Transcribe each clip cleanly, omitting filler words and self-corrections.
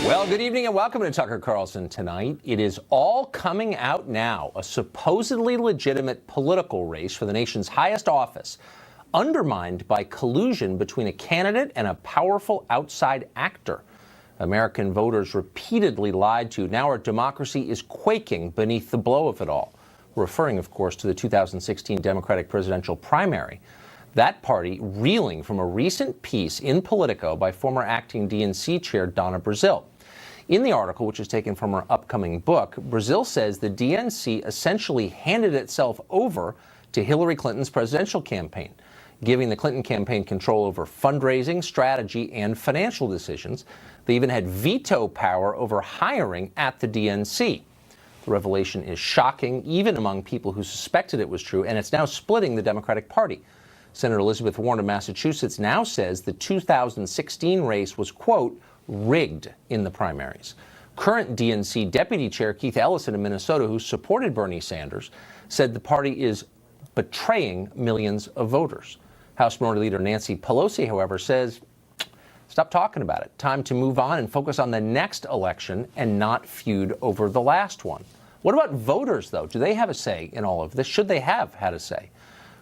Well, good evening and welcome to Tucker Carlson tonight. It is all coming out now. A supposedly legitimate political race for the nation's highest office, undermined by collusion between a candidate and a powerful outside actor. American voters repeatedly lied to. Now our democracy is quaking beneath the blow of it all. Referring, of course, to the 2016 Democratic presidential primary. That party reeling from a recent piece in Politico by former acting DNC chair Donna Brazile. In the article, which is taken from her upcoming book, Brazile says the DNC essentially handed itself over to Hillary Clinton's presidential campaign, giving the Clinton campaign control over fundraising, strategy, and financial decisions. They even had veto power over hiring at the DNC. The revelation is shocking, even among people who suspected it was true, and it's now splitting the Democratic Party. Senator Elizabeth Warren of Massachusetts now says the 2016 race was, quote, rigged in the primaries. Current DNC Deputy Chair Keith Ellison of Minnesota, who supported Bernie Sanders, said the party is betraying millions of voters. House Minority Leader Nancy Pelosi, however, says, stop talking about it. Time to move on and focus on the next election and not feud over the last one. What about voters, though? Do they have a say in all of this? Should they have had a say?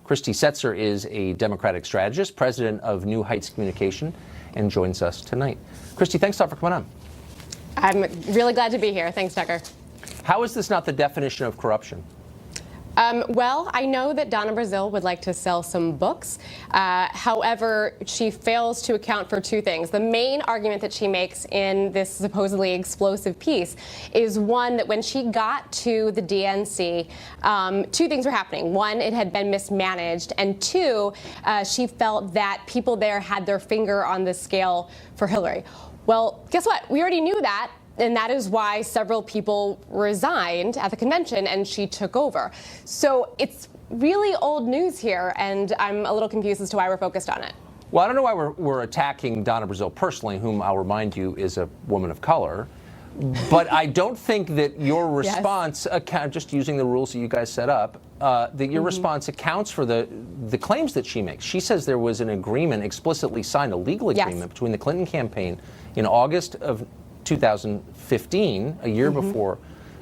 Christy Setzer is a Democratic strategist, president of New Heights Communication, and joins us tonight. Christy, thanks a lot for coming on. I'm really glad to be here. Thanks, Tucker. How is this not the definition of corruption? Well, I know that Donna Brazile would like to sell some books. However, she fails to account for two things. The main argument that she makes in this supposedly explosive piece is, one, that when she got to the DNC, two things were happening. One, it had been mismanaged, and two, she felt that people there had their finger on the scale for Hillary. Well, guess what? We already knew that. And that is why several people resigned at the convention and she took over. So it's really old news here, and I'm a little confused as to why we're focused on it. Well, I don't know why we're attacking Donna Brazile personally, whom I'll remind you is a woman of color. But I don't think that your response, just using the rules that you guys set up, that your response accounts for the claims that she makes. She says there was an agreement, explicitly signed, a legal agreement between the Clinton campaign in August of 2015, a year before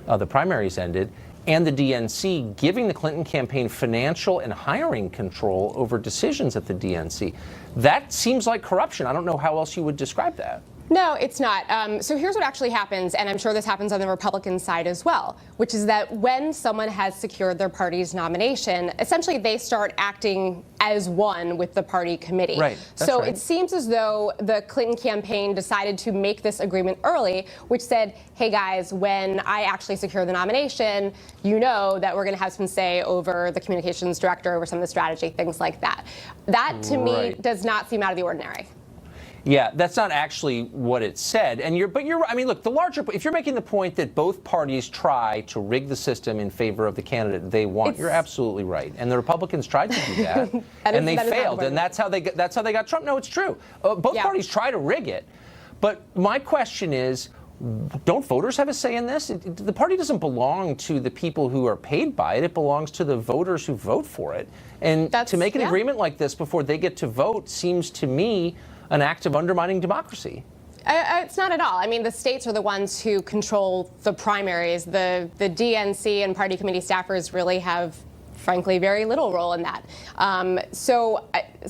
the primaries ended, and the DNC, giving the Clinton campaign financial and hiring control over decisions at the DNC. That seems like corruption. I don't know how else you would describe that. No, it's not. So here's what actually happens, and I'm sure this happens on the Republican side as well, which is that when someone has secured their party's nomination, essentially they start acting as one with the party committee. Right. So it seems as though the Clinton campaign decided to make this agreement early, which said, hey guys, when I actually secure the nomination, you know that we're going to have some say over the communications director, over some of the strategy, things like that. That, to me, does not seem out of the ordinary. Yeah, that's not actually what it said. And I mean, look, if you're making the point that both parties try to rig the system in favor of the candidate they want, you're absolutely right. And the Republicans tried to do that, and they failed. And that's how they got Trump. No, it's true. Both parties try to rig it. But my question is, don't voters have a say in this? The party doesn't belong to the people who are paid by it. It belongs to the voters who vote for it. And to make an agreement like this before they get to vote seems to me an act of undermining democracy. It's not at all. I mean, the states are the ones who control the primaries. The DNC and party committee staffers really have, frankly, very little role in that. So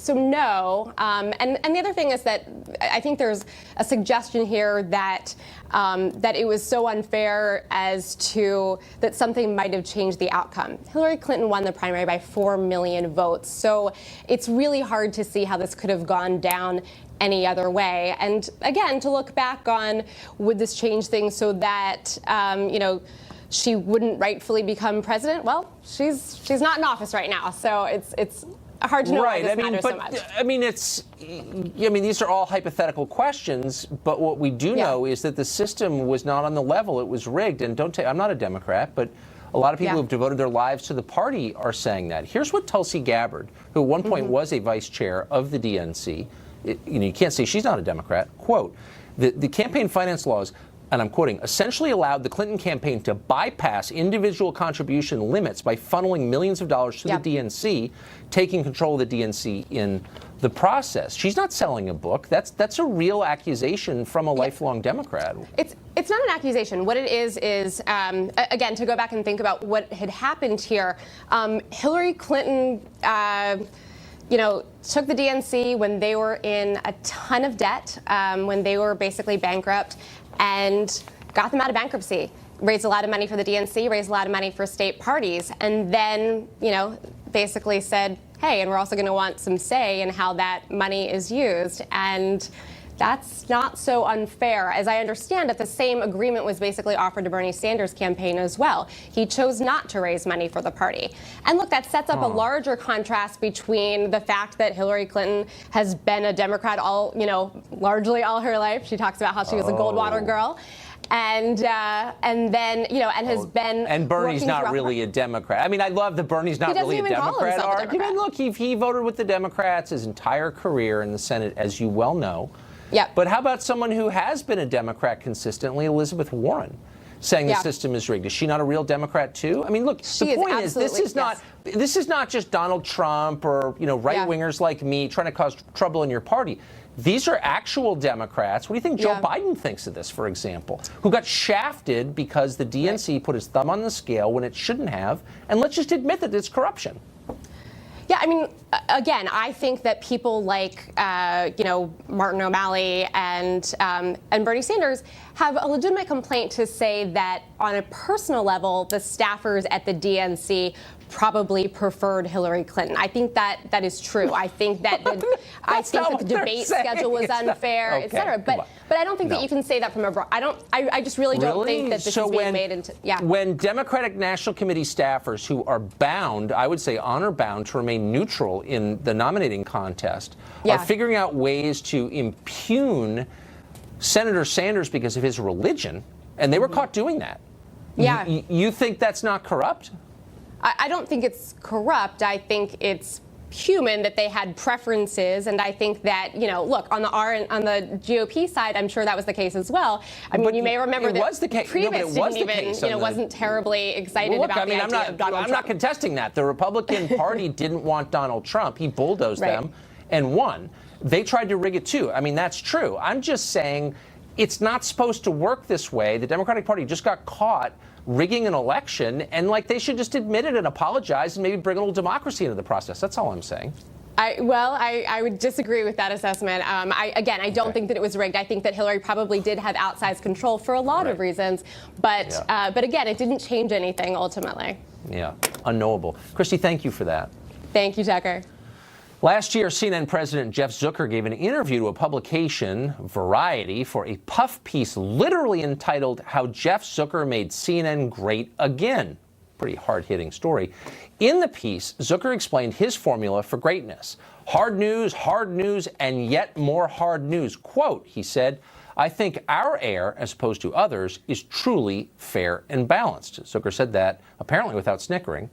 no. And the other thing is that I think there's a suggestion here that that it was so unfair as to that something might have changed the outcome. Hillary Clinton won the primary by 4 million votes. So it's really hard to see how this could have gone down any other way. And again, to look back on, would this change things so that, she wouldn't rightfully become president? Well, she's not in office right now, so it's hard to know why this matters so much. I mean, these are all hypothetical questions, but what we do know is that the system was not on the level. It was rigged. And I'm not a Democrat, but a lot of people who've devoted their lives to the party are saying that. Here's what Tulsi Gabbard, who at one point was a vice chair of the DNC, you can't say she's not a Democrat, quote, the campaign finance laws and I'm quoting, essentially allowed the Clinton campaign to bypass individual contribution limits by funneling millions of dollars to the DNC, taking control of the DNC in the process. She's not selling a book. That's a real accusation from a lifelong Democrat. It's not an accusation. What it is again, to go back and think about what had happened here, Hillary Clinton took the DNC when they were in a ton of debt, when they were basically bankrupt, and got them out of bankruptcy. Raised a lot of money for the DNC, raised a lot of money for state parties, and then, basically said, hey, and we're also going to want some say in how that money is used. And that's not so unfair. As I understand it, the same agreement was basically offered to Bernie Sanders' campaign as well. He chose not to raise money for the party. And look, that sets up a larger contrast between the fact that Hillary Clinton has been a Democrat largely all her life. She talks about how she was a Goldwater girl. And then, and has been. And Bernie's not really a Democrat. I mean, I love that Bernie's not really a Democrat argument. Look, he voted with the Democrats his entire career in the Senate, as you well know. Yeah. But how about someone who has been a Democrat consistently, Elizabeth Warren, saying the system is rigged? Is she not a real Democrat too? I mean, look, the point is this is not just Donald Trump or right-wingers like me trying to cause trouble in your party. These are actual Democrats. What do you think Joe Biden thinks of this, for example, who got shafted because the DNC put his thumb on the scale when it shouldn't have? And let's just admit that it's corruption. Yeah, I mean, again, I think that people like, Martin O'Malley and Bernie Sanders have a legitimate complaint to say that on a personal level, the staffers at the DNC probably preferred Hillary Clinton. I think that is true. I think that the debate schedule was unfair, et cetera. But I don't think that you can say that from abroad. I just really don't think that this is being made into. Yeah. When Democratic National Committee staffers who are bound, I would say honor bound, to remain neutral in the nominating contest, are figuring out ways to impugn Senator Sanders because of his religion, and they were caught doing that. Yeah. You think that's not corrupt? I don't think it's corrupt. I think it's human that they had preferences, and I think that look, on the GOP side, I'm sure that was the case as well. I mean, you may remember that Priebus wasn't terribly excited about the idea of Donald Trump. I'm not contesting that. The Republican Party didn't want Donald Trump. He bulldozed them and won. They tried to rig it too. I mean, that's true. I'm just saying it's not supposed to work this way. The Democratic Party just got caught rigging an election, and they should just admit it and apologize and maybe bring a little democracy into the process. That's all I'm saying. I would disagree with that assessment. I don't think that it was rigged. I think that Hillary probably did have outsized control for a lot of reasons, but again, it didn't change anything ultimately. Yeah, unknowable. Christy, thank you for that. Thank you, Tucker. Last year, CNN President Jeff Zucker gave an interview to a publication, Variety, for a puff piece literally entitled "How Jeff Zucker Made CNN Great Again." Pretty hard-hitting story. In the piece, Zucker explained his formula for greatness. Hard news, and yet more hard news. Quote, he said, "I think our air, as opposed to others, is truly fair and balanced." Zucker said that, apparently without snickering.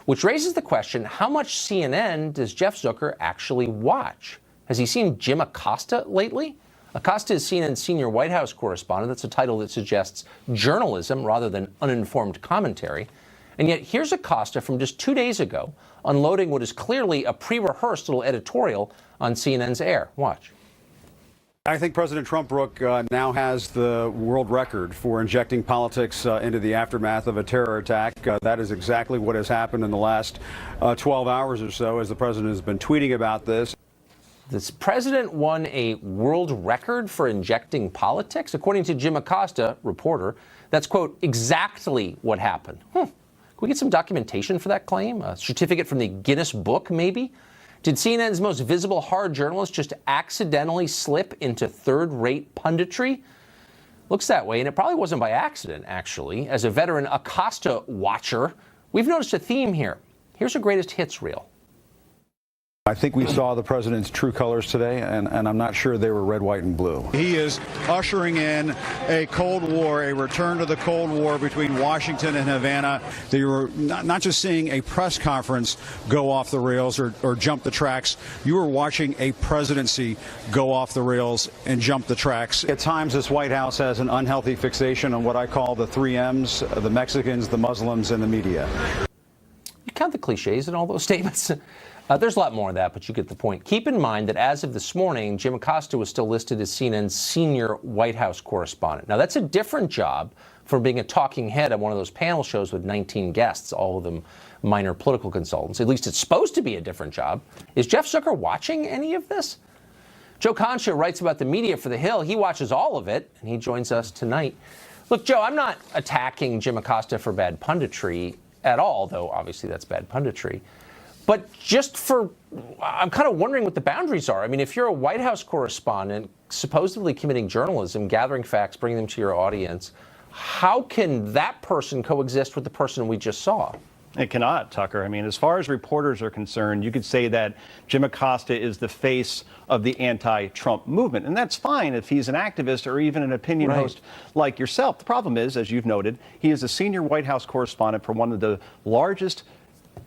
Which raises the question, how much CNN does Jeff Zucker actually watch? Has he seen Jim Acosta lately? Acosta is CNN's senior White House correspondent. That's a title that suggests journalism rather than uninformed commentary. And yet here's Acosta from just 2 days ago, unloading what is clearly a pre-rehearsed little editorial on CNN's air. Watch. I think President Trump, Brooke, now has the world record for injecting politics into the aftermath of a terror attack. That is exactly what has happened in the last 12 hours or so, as the president has been tweeting about this. This president won a world record for injecting politics? According to Jim Acosta, reporter, that's, quote, exactly what happened. Can we get some documentation for that claim? A certificate from the Guinness Book, maybe? Did CNN's most visible hard journalist just accidentally slip into third-rate punditry? Looks that way, and it probably wasn't by accident, actually. As a veteran Acosta watcher, we've noticed a theme here. Here's a greatest hits reel. I think we saw the president's true colors today, and I'm not sure they were red, white, and blue. He is ushering in a Cold War, a return to the Cold War between Washington and Havana. They were not just seeing a press conference go off the rails or jump the tracks. You were watching a presidency go off the rails and jump the tracks. At times, this White House has an unhealthy fixation on what I call the 3 M's, the Mexicans, the Muslims, and the media. You count the cliches in all those statements. There's a lot more of that, but you get the point. Keep in mind that as of this morning, Jim Acosta was still listed as CNN's senior White House correspondent. Now, that's a different job from being a talking head on one of those panel shows with 19 guests, all of them minor political consultants. At least it's supposed to be a different job. Is Jeff Zucker watching any of this? Joe Concha writes about the media for The Hill. He watches all of it, and he joins us tonight. Look, Joe, I'm not attacking Jim Acosta for bad punditry at all, though obviously that's bad punditry. But I'm kind of wondering what the boundaries are. I mean, if you're a White House correspondent, supposedly committing journalism, gathering facts, bringing them to your audience, how can that person coexist with the person we just saw? It cannot, Tucker. I mean, as far as reporters are concerned, you could say that Jim Acosta is the face of the anti-Trump movement. And that's fine if he's an activist or even an opinion host like yourself. The problem is, as you've noted, he is a senior White House correspondent for one of the largest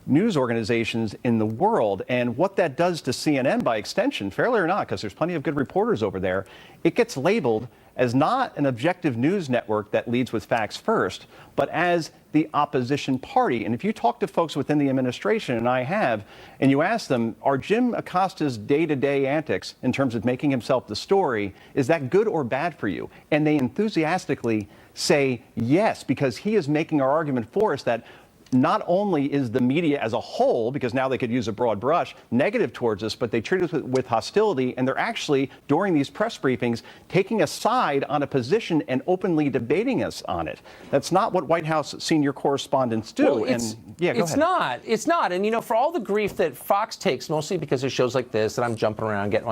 news organizations in the world. And what that does to CNN by extension, fairly or not, because there's plenty of good reporters over there, it gets labeled as not an objective news network that leads with facts first, but as the opposition party. And if you talk to folks within the administration, and I have, and you ask them, are Jim Acosta's day-to-day antics in terms of making himself the story, is that good or bad for you? And they enthusiastically say yes, because he is making our argument for us that not only is the media as a whole, because now they could use a broad brush, negative towards us, but they treat us with hostility, and they're actually, during these press briefings, taking a side on a position and openly debating us on it. That's not what White House senior correspondents do. Well, it's not. It's not. And, you know, for all the grief that Fox takes, mostly because of shows like this, that I'm jumping around, getting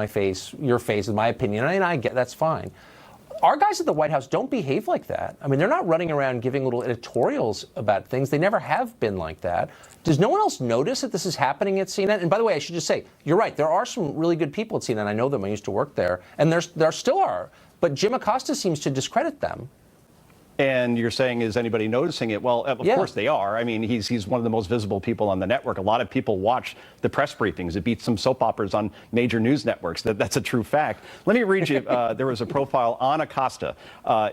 your face with my opinion, and I get that's fine. Our guys at the White House don't behave like that. I mean, they're not running around giving little editorials about things. They never have been like that. Does no one else notice that this is happening at CNN? And by the way, I should just say, you're right. There are some really good people at CNN. I know them. I used to work there. And there still are. But Jim Acosta seems to discredit them. And you're saying, is anybody noticing it? Well, of course they are. I mean, he's one of the most visible people on the network. A lot of people watch the press briefings. It beats some soap operas on major news networks. That's a true fact. Let me read you. There was a profile on Acosta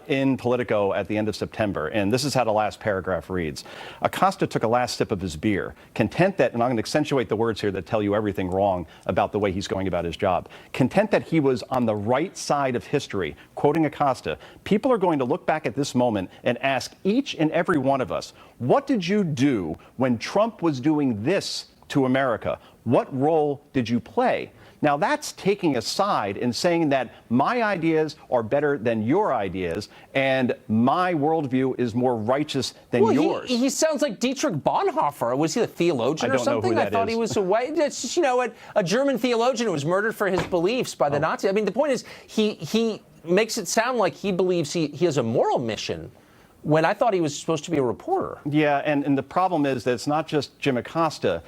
in Politico at the end of September. And this is how the last paragraph reads. Acosta took a last sip of his beer, content that, and I'm going to accentuate the words here that tell you everything wrong about the way he's going about his job. Content that he was on the right side of history. Quoting Acosta, people are going to look back at this moment and ask each and every one of us, what did you do when Trump was doing this to America? What role did you play? Now, that's taking a side and saying that my ideas are better than your ideas and my worldview is more righteous than yours. He sounds like Dietrich Bonhoeffer. Was he a theologian or something? I thought he was a white. That's just, you know, a German theologian who was murdered for his beliefs by the Nazis. I mean, the point is, he makes it sound like he believes he has a moral mission, when I thought he was supposed to be a reporter. Yeah, and the problem is that it's not just Jim Acosta,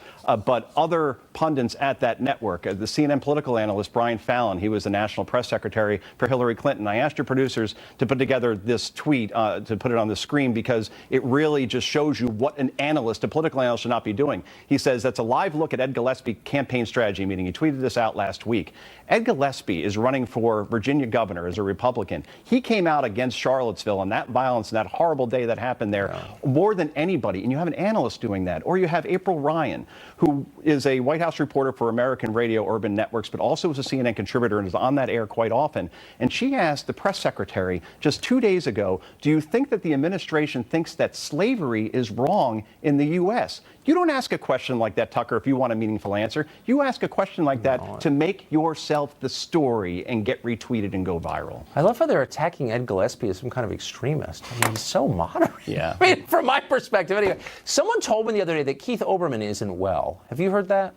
but other pundits at that network. The CNN political analyst, Brian Fallon, he was the national press secretary for Hillary Clinton. I asked your producers to put together this tweet, to put it on the screen, because it really just shows you what an analyst, a political analyst, should not be doing. He says that's a live look at Ed Gillespie campaign strategy meeting. He tweeted this out last week. Ed Gillespie is running for Virginia governor as a Republican. He came out against Charlottesville and that violence and that horrible day that happened there more than anybody. And you have an analyst doing that. Or you have April Ryan, who is a White House reporter for American Radio Urban Networks, but also is a CNN contributor and is on that air quite often. And she asked the press secretary just 2 days ago, do you think that the administration thinks that slavery is wrong in the U.S.? You don't ask a question like that, Tucker, if you want a meaningful answer. You ask a question like that to make yourself the story and get retweeted and go viral. I love how they're attacking Ed Gillespie as some kind of extremist. I mean, he's so moderate. Yeah. I mean, from my perspective, anyway. Someone told me the other day that Keith Olbermann isn't well. Have you heard that?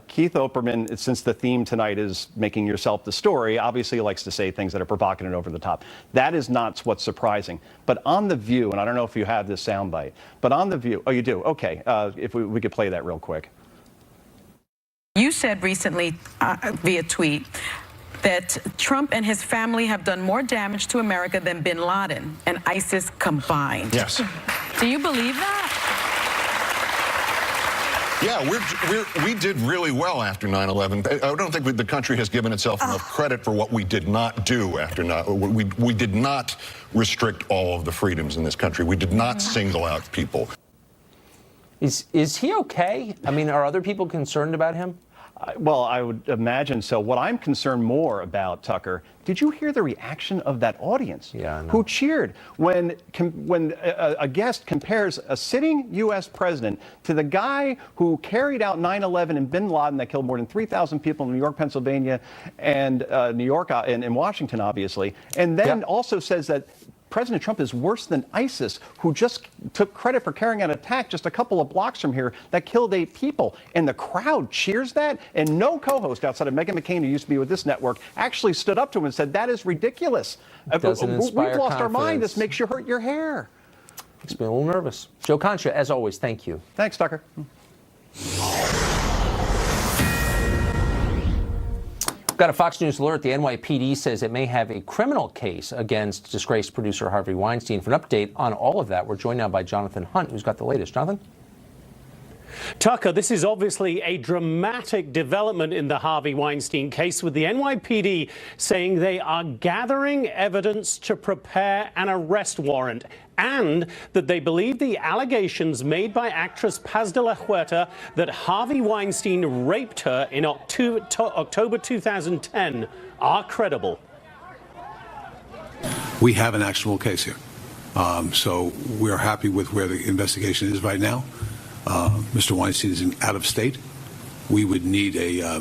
Keith Olbermann, since the theme tonight is making yourself the story, obviously likes to say things that are provocative and over the top. That is not what's surprising. But on The View, and I don't know if you have this soundbite, but on The View, oh, you do? Okay, if we could play that real quick. You said recently via tweet that Trump and his family have done more damage to America than bin Laden and ISIS combined. Yes. Do you believe that? Yeah, we did really well after 9/11. I don't think the country has given itself enough credit for what we did not do after 9/11. We did not restrict all of the freedoms in this country. We did not single out people. Is he okay? I mean, are other people concerned about him? Well, I would imagine so. What I'm concerned more about, Tucker, did you hear the reaction of that audience? Yeah, I know. Who cheered when a guest compares a sitting U.S. president to the guy who carried out 9/11 and bin Laden that killed more than 3,000 people in New York, Pennsylvania, and New York and Washington, obviously, and then also says that President Trump is worse than ISIS, who just took credit for carrying out an attack just a couple of blocks from here that killed 8 people. And the crowd cheers that. And no co-host outside of Meghan McCain, who used to be with this network, actually stood up to him and said, that is ridiculous. Doesn't inspire We've lost our mind. confidence. This makes you hurt your hair. Makes me a little nervous. Joe Concha, as always, thank you. Thanks, Tucker. Got a Fox News alert. The NYPD says it may have a criminal case against disgraced producer Harvey Weinstein. For an update on all of that, we're joined now by Jonathan Hunt, who's got the latest. Jonathan? Tucker, this is obviously a dramatic development in the Harvey Weinstein case, with the NYPD saying they are gathering evidence to prepare an arrest warrant, and that they believe the allegations made by actress Paz de la Huerta that Harvey Weinstein raped her in October 2010 are credible. We have an actionable case here. So we're happy with where the investigation is right now. Mr. Weinstein is out of state. We would need a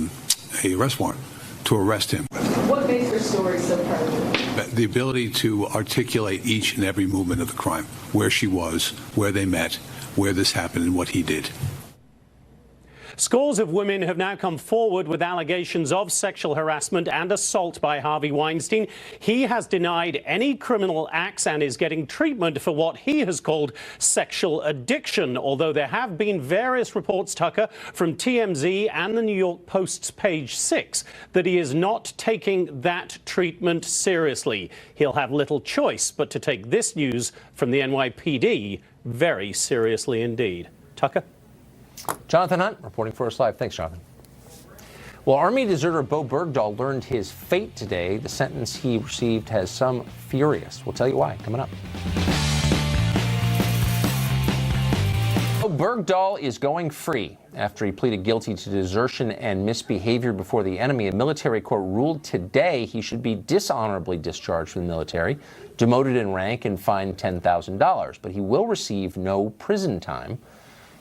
arrest warrant to arrest him. What makes your story so credible? The ability to articulate each and every movement of the crime, where she was, where they met, where this happened, and what he did. Scores of women have now come forward with allegations of sexual harassment and assault by Harvey Weinstein. He has denied any criminal acts and is getting treatment for what he has called sexual addiction, although there have been various reports, Tucker, from TMZ and the New York Post's Page 6 that he is not taking that treatment seriously. He'll have little choice but to take this news from the NYPD very seriously indeed. Tucker? Jonathan Hunt, reporting for us live. Thanks, Jonathan. Well, Army deserter Bo Bergdahl learned his fate today. The sentence he received has some furious. We'll tell you why coming up. Bo Bergdahl is going free after he pleaded guilty to desertion and misbehavior before the enemy. A military court ruled today he should be dishonorably discharged from the military, demoted in rank, and fined $10,000. But he will receive no prison time.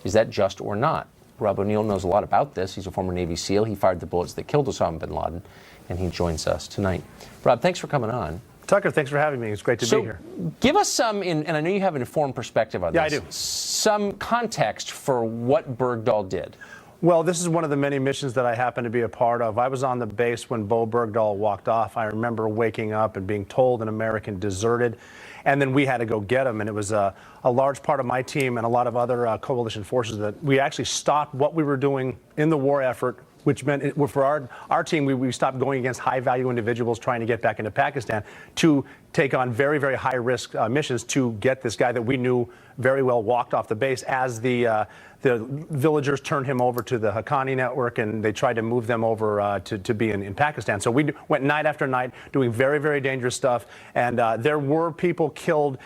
Is that just or not? Rob O'Neill knows a lot about this. He's a former Navy SEAL. He fired the bullets that killed Osama bin Laden, and he joins us tonight. Rob, thanks for coming on. Tucker, thanks for having me. It's great to be here. Give us some, and I know you have an informed perspective on this. Yeah, I do. Some context for what Bergdahl did. Well, this is one of the many missions that I happen to be a part of. I was on the base when Bo Bergdahl walked off. I remember waking up and being told an American deserted, and then we had to go get him. And it was a large part of my team and a lot of other coalition forces that we actually stopped what we were doing in the war effort, which meant for our team, we stopped going against high-value individuals trying to get back into Pakistan to take on very, very high-risk missions to get this guy that we knew very well walked off the base as the villagers turned him over to the Haqqani network, and they tried to move them over to be in Pakistan. So we went night after night doing very, very dangerous stuff, and there were people killed.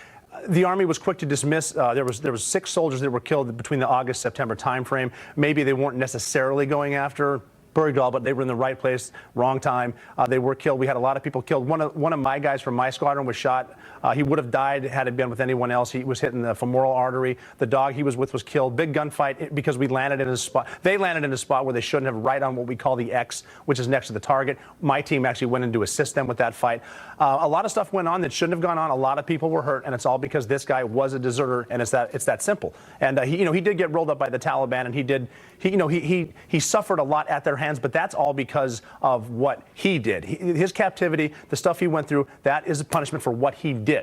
The Army was quick to dismiss. There was 6 soldiers that were killed between the August-September timeframe. Maybe they weren't necessarily going after Bergdahl, but they were in the right place, wrong time. They were killed. We had a lot of people killed. One of my guys from my squadron was shot. He would have died had it been with anyone else. He was hit in the femoral artery. The dog he was with was killed. Big gunfight because we landed in a spot. They landed in a spot where they shouldn't have, right on what we call the X, which is next to the target. My team actually went in to assist them with that fight. A lot of stuff went on that shouldn't have gone on. A lot of people were hurt, and it's all because this guy was a deserter, and it's that simple. And he did get rolled up by the Taliban, and he suffered a lot at their hands, but that's all because of what he did. His captivity, the stuff he went through, that is a punishment for what he did.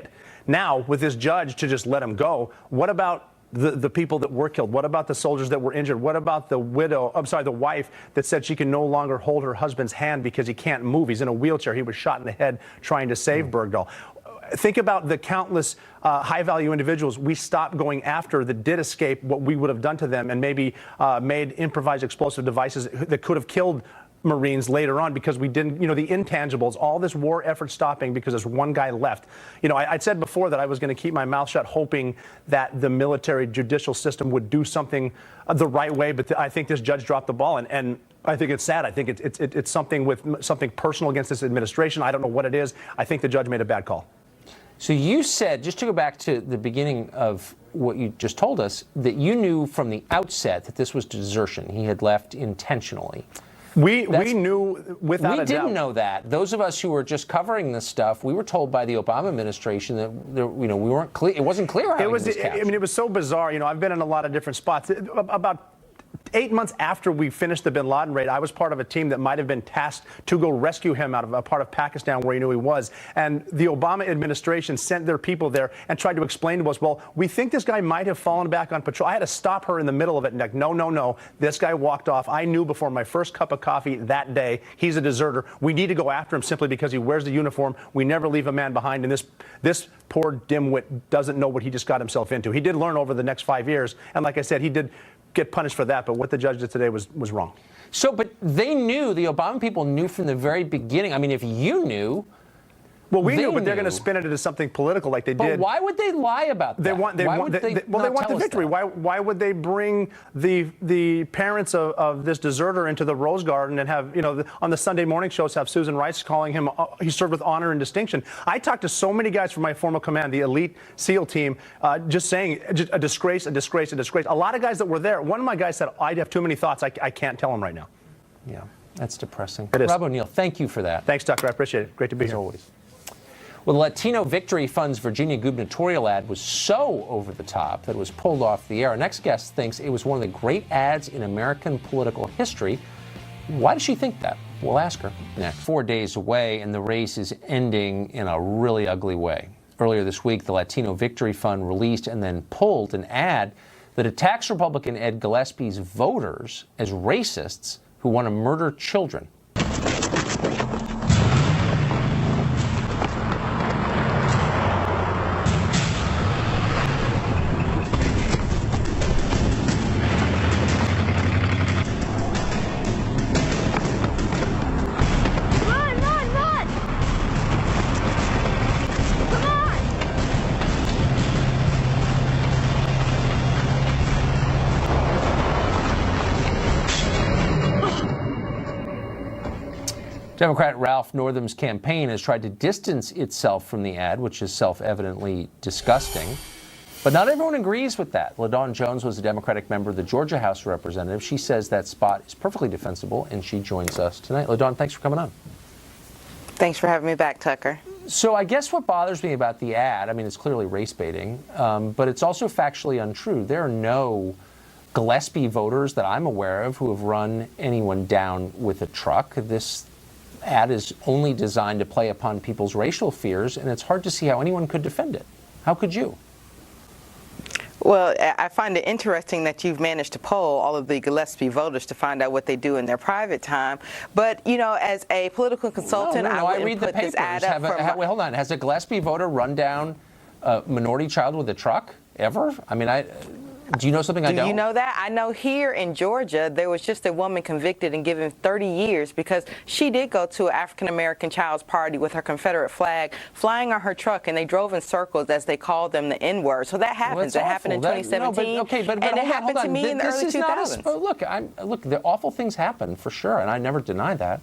Now, with this judge to just let him go, what about the people that were killed? What about the soldiers that were injured? What about the the wife that said she can no longer hold her husband's hand because he can't move? He's in a wheelchair. He was shot in the head trying to save Bergdahl. Think about the countless high-value individuals we stopped going after that did escape what we would have done to them and maybe made improvised explosive devices that could have killed Marines later on because we didn't, the intangibles, all this war effort stopping because there's one guy left. I'd said before that I was going to keep my mouth shut hoping that the military judicial system would do something the right way, but I think this judge dropped the ball, and I think it's sad. I think it's something personal against this administration. I don't know what it is. I think the judge made a bad call. So you said, just to go back to the beginning of what you just told us, that you knew from the outset that this was desertion. He had left intentionally. We knew without a doubt. We didn't know that. Those of us who were just covering this stuff, we were told by the Obama administration that we weren't clear. It wasn't clear how he was captured. I mean, it was so bizarre. I've been in a lot of different spots. About 8 months after we finished the bin Laden raid, I was part of a team that might have been tasked to go rescue him out of a part of Pakistan where he knew he was. And the Obama administration sent their people there and tried to explain to us, well, we think this guy might have fallen back on patrol. I had to stop her in the middle of it and like, no. This guy walked off. I knew before my first cup of coffee that day, he's a deserter. We need to go after him simply because he wears the uniform. We never leave a man behind. And this poor dimwit doesn't know what he just got himself into. He did learn over the next 5 years. And like I said, he did get punished for that, but what the judge did today was wrong. So, but they knew, the Obama people knew from the very beginning. I mean, if you knew, well, we knew, but they're going to spin it into something political like they did. But why would they lie about that? They want the victory. Why would they bring the parents of this deserter into the Rose Garden and have, on the Sunday morning shows have Susan Rice calling him, he served with honor and distinction. I talked to so many guys from my former command, the elite SEAL team, just saying a disgrace, a disgrace, a disgrace. A lot of guys that were there, one of my guys said, I have too many thoughts. I can't tell them right now. Yeah, that's depressing. It is. Rob O'Neill, thank you for that. Thanks, Tucker. I appreciate it. Great to be here. As always. Well, the Latino Victory Fund's Virginia gubernatorial ad was so over the top that it was pulled off the air. Our next guest thinks it was one of the great ads in American political history. Why does she think that? We'll ask her next. 4 days away, and the race is ending in a really ugly way. Earlier this week, the Latino Victory Fund released and then pulled an ad that attacks Republican Ed Gillespie's voters as racists who want to murder children. Democrat Ralph Northam's campaign has tried to distance itself from the ad, which is self-evidently disgusting. But not everyone agrees with that. LaDawn Jones was a Democratic member of the Georgia House of Representatives. She says that spot is perfectly defensible, and she joins us tonight. LaDawn, thanks for coming on. Thanks for having me back, Tucker. So I guess what bothers me about the ad, I mean, it's clearly race baiting, but it's also factually untrue. There are no Gillespie voters that I'm aware of who have run anyone down with a truck. This ad is only designed to play upon people's racial fears, and it's hard to see how anyone could defend it. How could you? Well, I find it interesting that you've managed to poll all of the Gillespie voters to find out what they do in their private time. But, as a political consultant, I read the papers. This ad up Wait, hold on. Has a Gillespie voter run down a minority child with a truck ever? I mean, do you know something I don't? Do you know that? I know here in Georgia, there was just a woman convicted and given 30 years because she did go to an African-American child's party with her Confederate flag flying on her truck, and they drove in circles, as they called them, the N-word. So that happens. It happened in 2017, and it happened to me in the early 2000s. Look, the awful things happen, for sure, and I never deny that.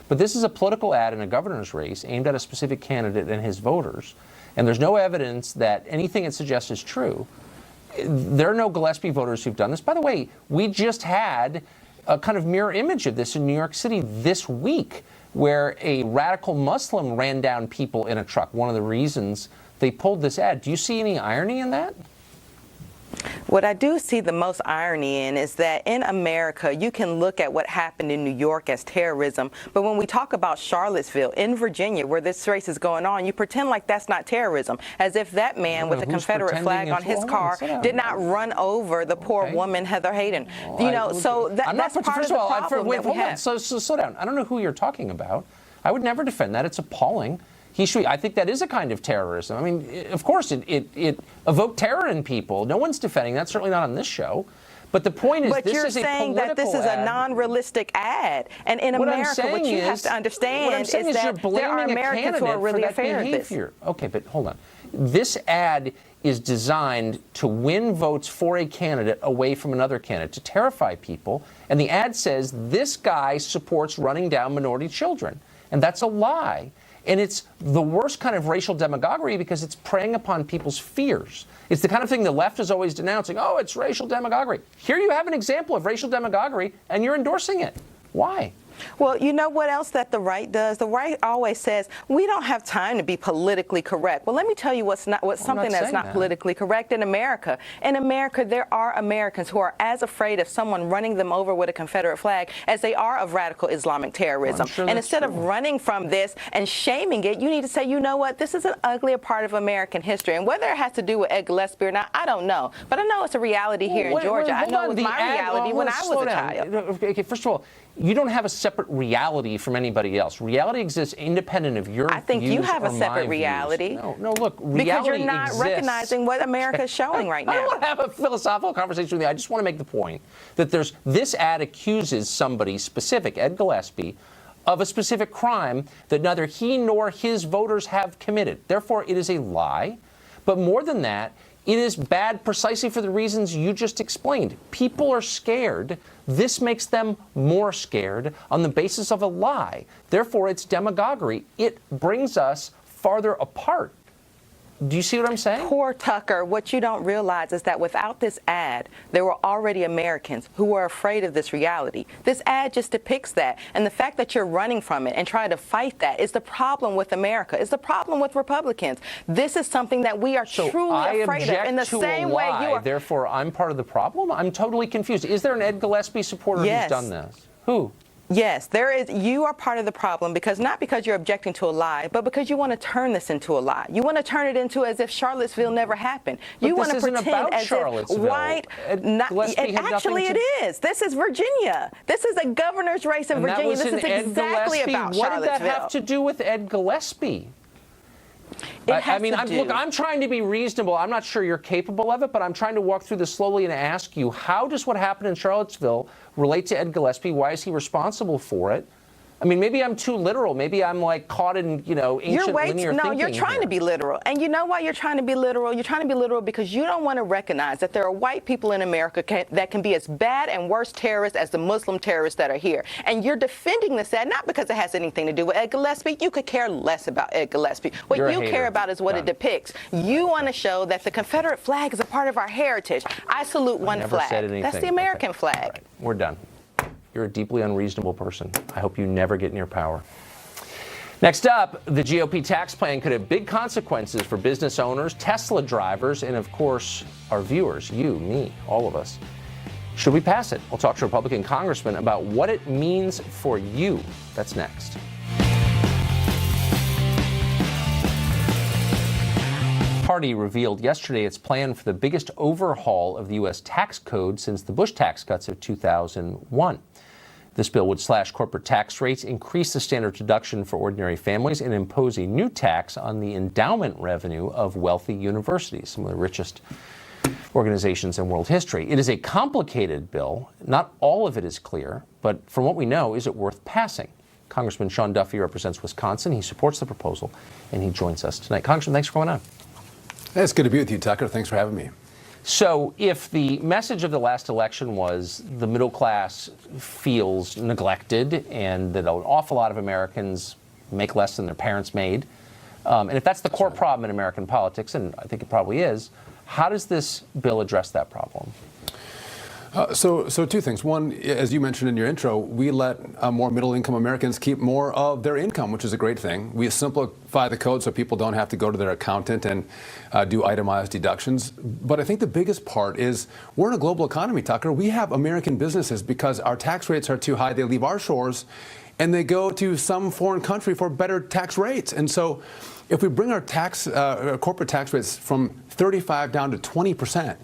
But this is a political ad in a governor's race aimed at a specific candidate and his voters, and there's no evidence that anything it suggests is true. There are no Gillespie voters who've done this. By the way, we just had a kind of mirror image of this in New York City this week, where a radical Muslim ran down people in a truck. One of the reasons they pulled this ad. Do you see any irony in that? What I do see the most irony in is that in America, you can look at what happened in New York as terrorism, but when we talk about Charlottesville, in Virginia, where this race is going on, you pretend like that's not terrorism, as if that man with a Confederate flag on his car did not run over the poor woman, Heather Hayden. You know, so that's part of the problem that we have. So slow down. I don't know who you're talking about. I would never defend that. It's appalling. I think that is a kind of terrorism. I mean, of course, it evoked terror in people. No one's defending that, certainly not on this show. But the point is, but this you're is a saying that this is a non-realistic ad. And in America, what you have to understand is that there are Americans who are really afraid of this. Okay, but hold on. This ad is designed to win votes for a candidate away from another candidate, to terrify people. And the ad says, this guy supports running down minority children. And that's a lie. And it's the worst kind of racial demagoguery because it's preying upon people's fears. It's the kind of thing the left is always denouncing. Oh, it's racial demagoguery. Here you have an example of racial demagoguery, and you're endorsing it. Why? Well, you know what else that the right does? The right always says, we don't have time to be politically correct. Well, let me tell you what's something that's not politically correct in America. In America, there are Americans who are as afraid of someone running them over with a Confederate flag as they are of radical Islamic terrorism. Well, and instead of running from this and shaming it, you need to say, you know what, this is an uglier part of American history. And whether it has to do with Ed Gillespie or not, I don't know. But I know it's a reality here in Georgia. I know it was my reality when I was a child. Okay, first of all, you don't have a separate reality from anybody else. Reality exists independent of your views. I think you have a separate reality. No, look, reality because you're not exists. recognizing what America is showing right now. I don't want to have a philosophical conversation with you. I just want to make the point that this ad accuses somebody specific, Ed Gillespie, of a specific crime that neither he nor his voters have committed. Therefore, it is a lie. But more than that, it is bad precisely for the reasons you just explained. People are scared. This makes them more scared on the basis of a lie. Therefore, it's demagoguery. It brings us farther apart. Do you see what I'm saying? Poor Tucker. What you don't realize is that without this ad, there were already Americans who were afraid of this reality. This ad just depicts that. And the fact that you're running from it and trying to fight that is the problem with America. It's the problem with Republicans. This is something that we are truly afraid of. In the same way you are. Therefore, I'm part of the problem? I'm totally confused. Is there an Ed Gillespie supporter who's done this? Who? Yes, there is. You are part of the problem not because you're objecting to a lie, but because you want to turn this into a lie. You want to turn it into as if Charlottesville never happened. You want to pretend as if white. Actually, it is. This is Virginia. This is a governor's race in Virginia. This is exactly about Charlottesville. What did that have to do with Ed Gillespie? Look, I'm trying to be reasonable. I'm not sure you're capable of it, but I'm trying to walk through this slowly and ask you, how does what happened in Charlottesville relate to Ed Gillespie? Why is he responsible for it? I mean, maybe I'm too literal. Maybe I'm like caught in, ancient linear thinking. No, you're trying to be literal. And you know why you're trying to be literal? You're trying to be literal because you don't want to recognize that there are white people in America that can be as bad and worse terrorists as the Muslim terrorists that are here. And you're defending this ad not because it has anything to do with Ed Gillespie. You could care less about Ed Gillespie. What you care about is what it depicts. You want to show that the Confederate flag is a part of our heritage. I salute one flag. That's the American flag. All right, we're done. You're a deeply unreasonable person. I hope you never get near power. Next up, the GOP tax plan could have big consequences for business owners, Tesla drivers, and of course, our viewers, you, me, all of us. Should we pass it? We'll talk to Republican congressmen about what it means for you. That's next. Party revealed yesterday its plan for the biggest overhaul of the U.S. tax code since the Bush tax cuts of 2001. This bill would slash corporate tax rates, increase the standard deduction for ordinary families, and impose a new tax on the endowment revenue of wealthy universities, some of the richest organizations in world history. It is a complicated bill. Not all of it is clear, but from what we know, is it worth passing? Congressman Sean Duffy represents Wisconsin. He supports the proposal, and he joins us tonight. Congressman, thanks for coming on. Hey, it's good to be with you, Tucker. Thanks for having me. So if the message of the last election was the middle class feels neglected and that an awful lot of Americans make less than their parents made, and if that's the core problem in American politics, and I think it probably is, how does this bill address that problem? So two things. One, as you mentioned in your intro, we let more middle-income Americans keep more of their income, which is a great thing. We simplify the code so people don't have to go to their accountant and do itemized deductions. But I think the biggest part is we're in a global economy, Tucker. We have American businesses, because our tax rates are too high, they leave our shores and they go to some foreign country for better tax rates. And so if we bring our corporate tax rates from 35 down to 20%,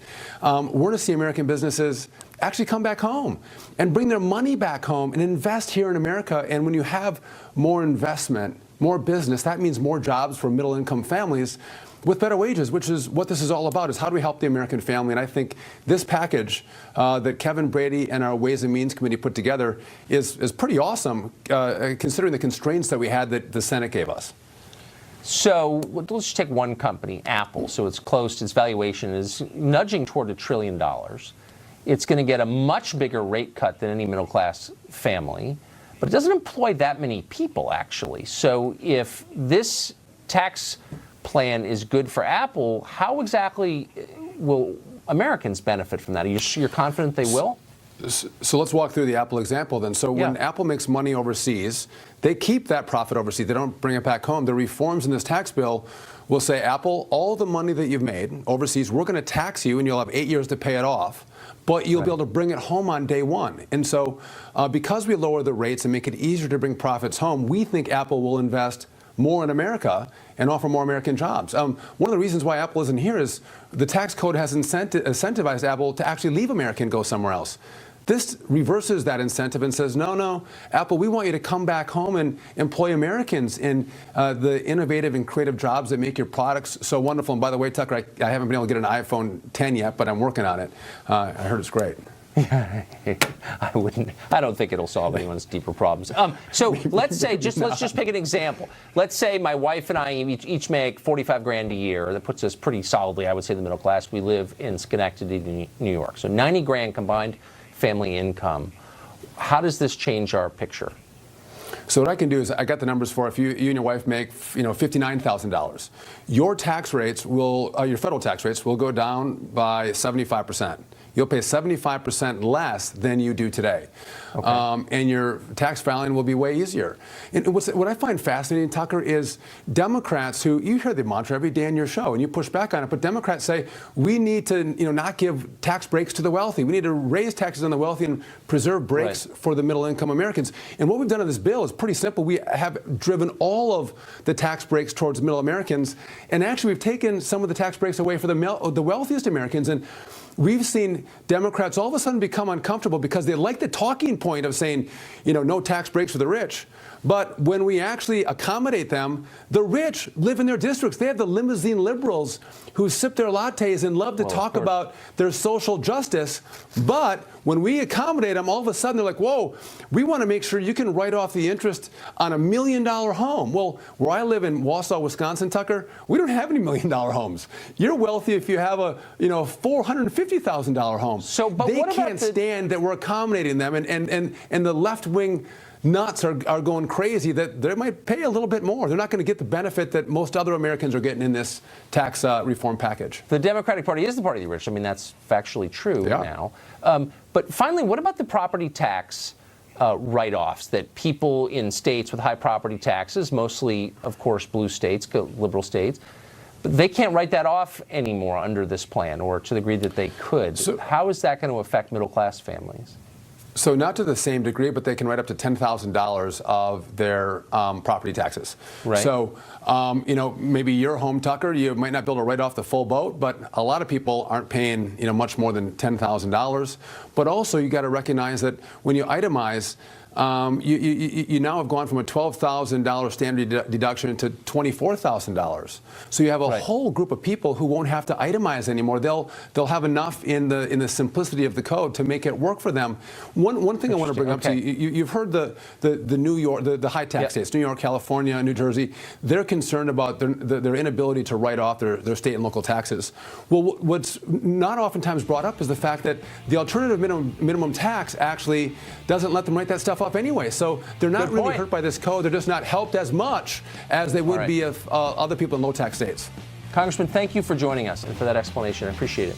we're going to see American businesses actually come back home and bring their money back home and invest here in America. And when you have more investment, more business, that means more jobs for middle-income families with better wages, which is what this is all about, is how do we help the American family? And I think this package that Kevin Brady and our Ways and Means Committee put together is pretty awesome, considering the constraints that we had that the Senate gave us. So let's just take one company, Apple. So it's close. Its valuation is nudging toward $1 trillion. It's going to get a much bigger rate cut than any middle-class family, but it doesn't employ that many people, actually. So if this tax plan is good for Apple, how exactly will Americans benefit from that? You're confident they will? So let's walk through the Apple example then. So when Apple makes money overseas, they keep that profit overseas. They don't bring it back home. The reforms in this tax bill will say, Apple, all the money that you've made overseas, we're going to tax you, and you'll have 8 years to pay it off, but you'll be able to bring it home on day one. And so because we lower the rates and make it easier to bring profits home, we think Apple will invest more in America and offer more American jobs. One of the reasons why Apple isn't here is the tax code has incentivized Apple to actually leave America and go somewhere else. This reverses that incentive and says, no, Apple, we want you to come back home and employ Americans in the innovative and creative jobs that make your products so wonderful. And by the way, Tucker, I haven't been able to get an iPhone 10 yet, but I'm working on it. I heard it's great. I don't think it'll solve anyone's deeper problems. So let's say, let's just pick an example. Let's say my wife and I each make 45 grand a year. That puts us pretty solidly, I would say, in the middle class. We live in Schenectady, New York. So 90 grand combined family income. How does this change our picture? So what I can do is, I got the numbers for, if you and your wife make $59,000, your tax rates will, your federal tax rates will go down by 75%. You'll pay 75% less than you do today. Okay. And your tax filing will be way easier. And what I find fascinating, Tucker, is Democrats who, you hear the mantra every day on your show, and you push back on it, but Democrats say, we need to not give tax breaks to the wealthy. We need to raise taxes on the wealthy and preserve breaks for the middle-income Americans. And what we've done in this bill is pretty simple. We have driven all of the tax breaks towards middle Americans, and actually we've taken some of the tax breaks away for the wealthiest Americans. And we've seen Democrats all of a sudden become uncomfortable because they like the talking point of saying, no tax breaks for the rich. But when we actually accommodate them, the rich live in their districts. They have the limousine liberals who sip their lattes and love to talk about their social justice. But when we accommodate them, all of a sudden they're like, whoa, we want to make sure you can write off the interest on $1 million home. Well, where I live in Wausau, Wisconsin, Tucker, we don't have any $1 million homes. You're wealthy if you have a $450,000 home. So, but they can't stand that we're accommodating them, and the left-wing nuts are going crazy that they might pay a little bit more. They're not going to get the benefit that most other Americans are getting in this tax reform package. The Democratic Party is the party of the rich. I mean, that's factually true now. But finally, what about the property tax write-offs that people in states with high property taxes, mostly, of course, blue states, liberal states, but they can't write that off anymore under this plan, or to the degree that they could. So, how is that going to affect middle-class families? So not to the same degree, but they can write up to $10,000 of their property taxes. Right. So, maybe your home, Tucker, you might not be able to write off the full boat, but a lot of people aren't paying, much more than $10,000. But also, you got to recognize that when you itemize, you now have gone from a $12,000 standard deduction to $24,000. So you have a whole group of people who won't have to itemize anymore. They'll have enough in the simplicity of the code to make it work for them. One thing I want to bring up to you, you've heard the New York, the high tax states, New York, California, New Jersey. They're concerned about their inability to write off their state and local taxes. Well, what's not oftentimes brought up is the fact that the alternative minimum tax actually doesn't let them write that stuff off anyway. So they're not really hurt by this code. They're just not helped as much as they would be if other people in low tax states. Congressman, thank you for joining us and for that explanation. I appreciate it.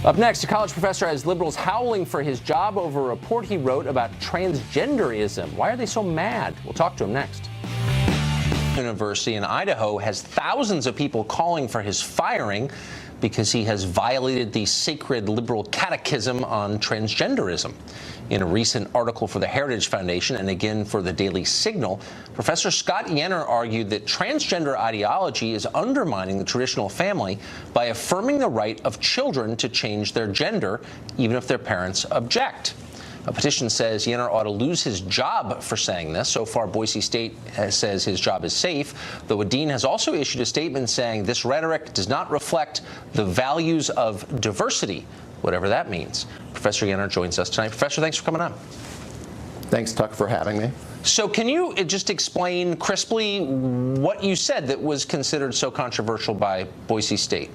Up next, a college professor has liberals howling for his job over a report he wrote about transgenderism. Why are they so mad? We'll talk to him next. University in Idaho has thousands of people calling for his firing because he has violated the sacred liberal catechism on transgenderism. In a recent article for the Heritage Foundation and again for the Daily Signal, Professor Scott Yenner argued that transgender ideology is undermining the traditional family by affirming the right of children to change their gender, even if their parents object. A petition says Yenner ought to lose his job for saying this. So far, Boise State says his job is safe, though a dean has also issued a statement saying this rhetoric does not reflect the values of diversity, whatever that means. Professor Yenner joins us tonight. Professor, thanks for coming on. Thanks, Tuck, for having me. So can you just explain crisply what you said that was considered so controversial by Boise State?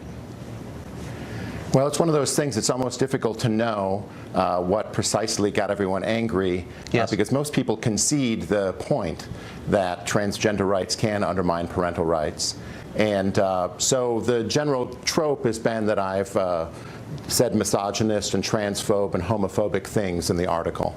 Well, it's one of those things it's almost difficult to know what precisely got everyone angry, because most people concede the point that transgender rights can undermine parental rights. And so the general trope has been that I've said misogynist and transphobe and homophobic things in the article.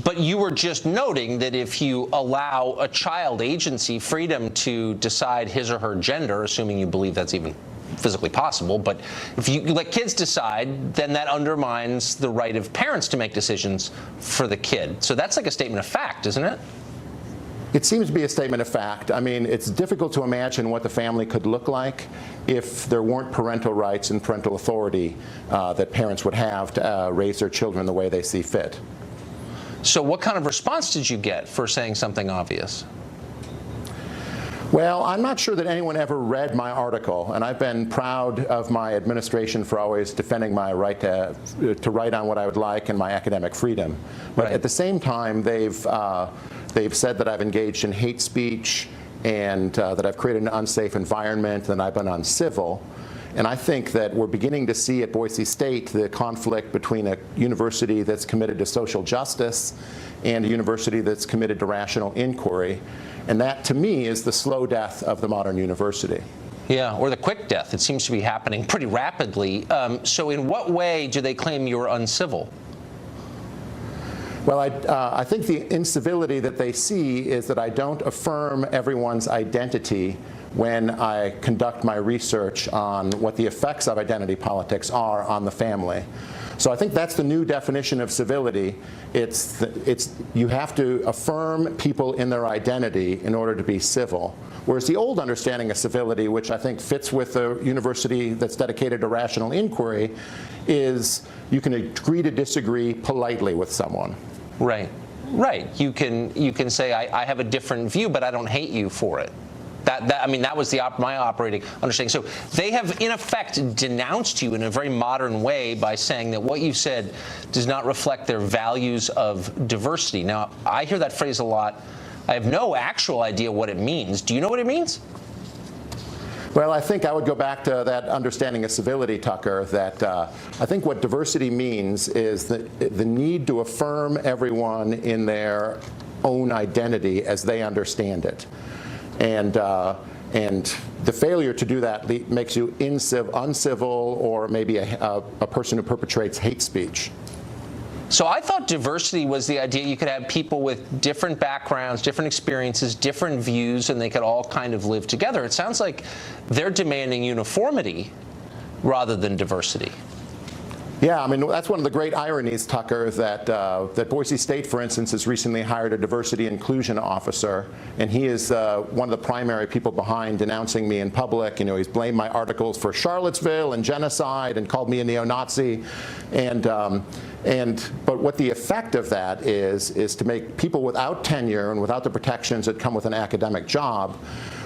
But you were just noting that if you allow a child agency freedom to decide his or her gender, assuming you believe that's even physically possible, but if you let kids decide, then that undermines the right of parents to make decisions for the kid. So that's like a statement of fact, isn't it? It seems to be a statement of fact. I mean, it's difficult to imagine what the family could look like if there weren't parental rights and parental authority that parents would have to raise their children the way they see fit. So what kind of response did you get for saying something obvious? Well, I'm not sure that anyone ever read my article, and I've been proud of my administration for always defending my right to write on what I would like and my academic freedom. But at the same time, they've said that I've engaged in hate speech and that I've created an unsafe environment and I've been uncivil. And I think that we're beginning to see at Boise State the conflict between a university that's committed to social justice and a university that's committed to rational inquiry. And that, to me, is the slow death of the modern university. Yeah, or the quick death. It seems to be happening pretty rapidly. So in what way do they claim you're uncivil? Well, I think the incivility that they see is that I don't affirm everyone's identity when I conduct my research on what the effects of identity politics are on the family. So I think that's the new definition of civility. You have to affirm people in their identity in order to be civil. Whereas the old understanding of civility, which I think fits with a university that's dedicated to rational inquiry, is you can agree to disagree politely with someone. Right. Right. You can say, I have a different view, but I don't hate you for it. That was my operating understanding. So they have, in effect, denounced you in a very modern way by saying that what you said does not reflect their values of diversity. Now, I hear that phrase a lot. I have no actual idea what it means. Do you know what it means? Well, I think I would go back to that understanding of civility, Tucker, that I think what diversity means is the need to affirm everyone in their own identity as they understand it. And the failure to do that makes you uncivil or maybe a person who perpetrates hate speech. So I thought diversity was the idea you could have people with different backgrounds, different experiences, different views, and they could all kind of live together. It sounds like they're demanding uniformity rather than diversity. Yeah, I mean, that's one of the great ironies, Tucker, that Boise State, for instance, has recently hired a diversity inclusion officer, and he is one of the primary people behind denouncing me in public. You know, he's blamed my articles for Charlottesville and genocide and called me a neo-Nazi. But what the effect of that is to make people without tenure and without the protections that come with an academic job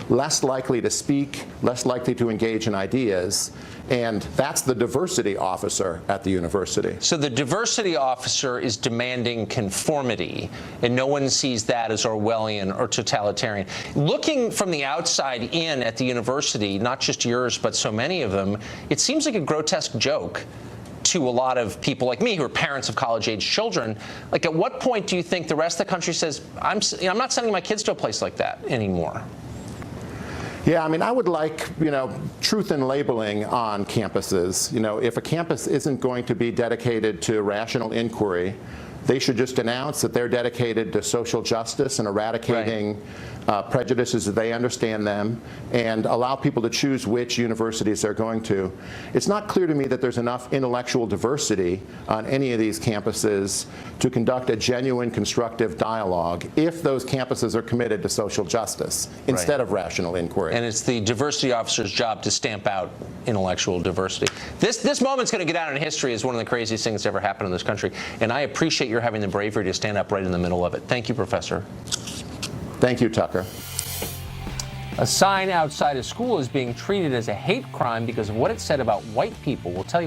less likely to speak, less likely to engage in ideas, and that's the diversity officer at the university. So the diversity officer is demanding conformity, and no one sees that as Orwellian or totalitarian. Looking from the outside in at the university, not just yours, but so many of them, it seems like a grotesque joke to a lot of people like me who are parents of college-age children. Like, at what point do you think the rest of the country says, I'm not sending my kids to a place like that anymore? Yeah, I mean, I would like, truth in labeling on campuses. If a campus isn't going to be dedicated to rational inquiry, they should just announce that they're dedicated to social justice and eradicating prejudices as they understand them, and allow people to choose which universities they're going to. It's not clear to me that there's enough intellectual diversity on any of these campuses to conduct a genuine constructive dialogue if those campuses are committed to social justice instead of rational inquiry. And it's the diversity officer's job to stamp out intellectual diversity. This moment's going to get out in history as one of the craziest things that's ever happened in this country, and I appreciate your having the bravery to stand up right in the middle of it. Thank you, Professor. Thank you, Tucker. A sign outside a school is being treated as a hate crime because of what it said about white people. We'll tell you